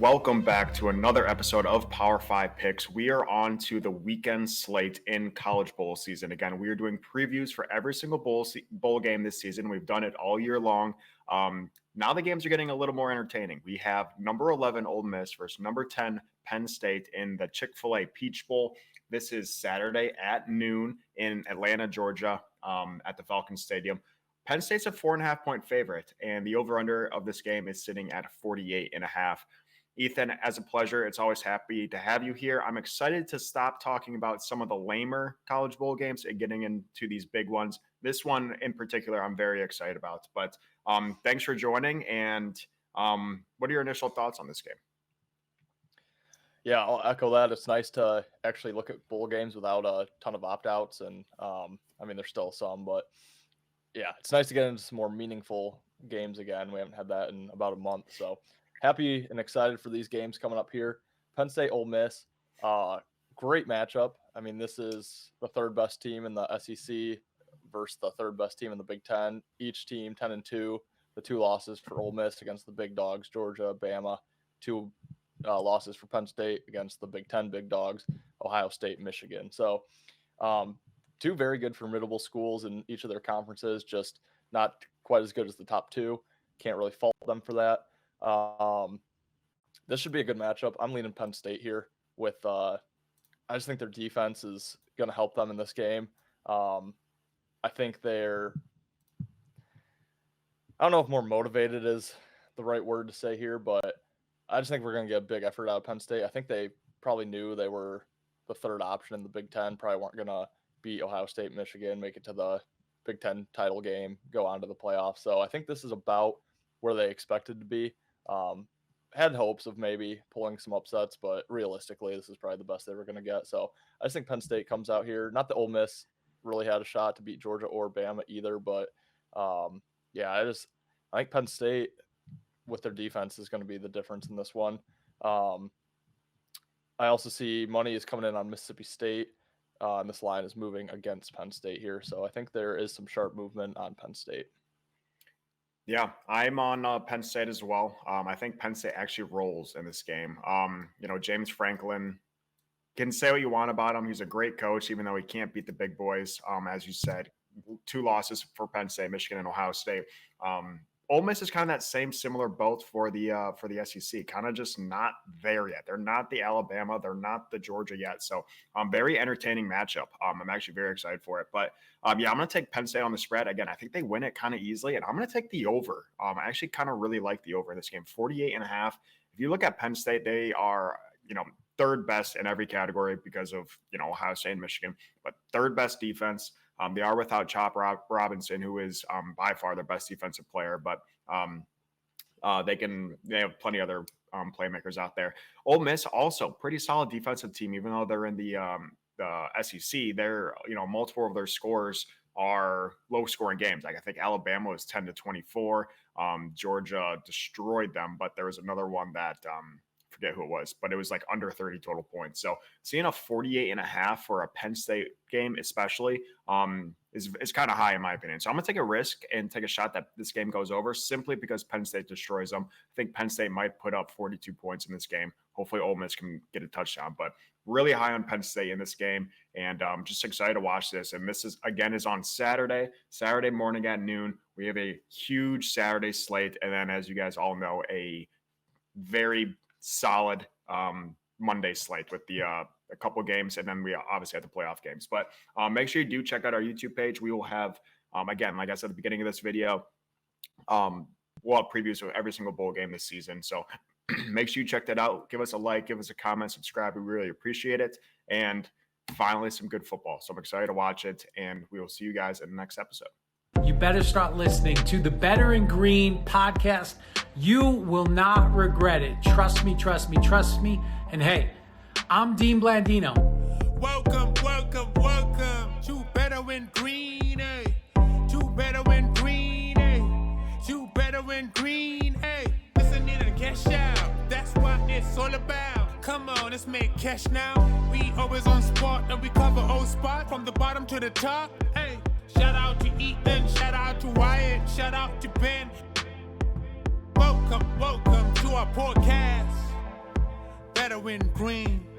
welcome back to another episode of Power 5 Picks. We are on to the weekend slate in college bowl season. Again, we are doing previews for every single bowl game this season. We've done it all year long. Now the games are getting a little more entertaining. We have number 11 Ole Miss versus number 10 Penn State in the Chick-fil-a Peach Bowl. This is Saturday at noon in Atlanta, Georgia, at the Falcons Stadium. Penn State's a 4.5-point favorite, and the over-under of this game is sitting at 48.5. Ethan, as a pleasure, it's always happy to have you here. I'm excited to stop talking about some of the lamer college bowl games and getting into these big ones. This one in particular, I'm very excited about. But thanks for joining, and what are your initial thoughts on this game? Yeah, I'll echo that. It's nice to actually look at bowl games without a ton of opt-outs, and there's still some, but yeah, it's nice to get into some more meaningful games again. We haven't had that in about a month, so happy and excited for these games coming up here. Penn State, Ole Miss, great matchup. This is the third best team in the SEC versus the third best team in the Big Ten. Each team 10-2. The two losses for Ole Miss against the big dogs, Georgia, Bama. Two losses for Penn State against the Big Ten big dogs, Ohio State, Michigan. So two very good formidable schools in each of their conferences, just not quite as good as the top two. Can't really fault them for that. This should be a good matchup. I'm leaning Penn State here with I just think their defense is going to help them in this game. I think I don't know if more motivated is the right word to say here, but I just think we're going to get a big effort out of Penn State. I think they probably knew they were the third option in the Big Ten, probably weren't going to beat Ohio State, Michigan, make it to the Big Ten title game, go on to the playoffs. So I think this is about where they expected to be. Had hopes of maybe pulling some upsets, but realistically, this is probably the best they were going to get. So I just think Penn State comes out here. Not that Ole Miss really had a shot to beat Georgia or Bama either, but I think Penn State with their defense is going to be the difference in this one. I also see money is coming in on Mississippi State. And this line is moving against Penn State here. So I think there is some sharp movement on Penn State. Yeah, I'm on Penn State as well. I think Penn State actually rolls in this game. James Franklin, can say what you want about him. He's a great coach, even though he can't beat the big boys. As you said, two losses for Penn State, Michigan and Ohio State. Ole Miss is kind of that same similar boat for the SEC, kind of just not there yet. They're not the Alabama, they're not the Georgia yet. So very entertaining matchup. I'm actually very excited for it. But I'm going to take Penn State on the spread. Again, I think they win it kind of easily, and I'm going to take the over. I actually kind of really like the over in this game, 48.5. If you look at Penn State, they are, third best in every category because of, Ohio State and Michigan, but third best defense. They are without Chop Robinson, who is by far their best defensive player, but they have plenty of other playmakers out there. Ole Miss also pretty solid defensive team, even though they're in the SEC. They're multiple of their scores are low scoring games. Like I think Alabama was 10-24. Georgia destroyed them, but there was another one that forget who it was, but it was like under 30 total points. So seeing a 48.5 for a Penn State game, especially, is kind of high in my opinion. So I'm gonna take a risk and take a shot that this game goes over simply because Penn State destroys them. I think Penn State might put up 42 points in this game. Hopefully Ole Miss can get a touchdown, but really high on Penn State in this game, and just excited to watch this. And this is on Saturday morning at noon. We have a huge Saturday slate, and then as you guys all know, a very solid Monday slate with the a couple games, and then we obviously have the playoff games. But make sure you do check out our YouTube page. We will have, again, like I said at the beginning of this video, we'll have previews of every single bowl game this season. So make sure you check that out. Give us a like, give us a comment, subscribe. We really appreciate it. And finally, some good football. So I'm excited to watch it, and we will see you guys in the next episode. You better start listening to the Better in Green podcast. You will not regret it. Trust me, trust me, trust me. And hey, I'm Dean Blandino. Welcome to Better in Green, eh? To Better in Green, eh? To Better in Green, eh? Listen in and cash out. That's what it's all about. Come on, let's make cash now. We always on spot and we cover all spot from the bottom to the top. Hey, shout out to Ethan, shout out to Wyatt, shout out to Penn. Welcome to our podcast. better win green.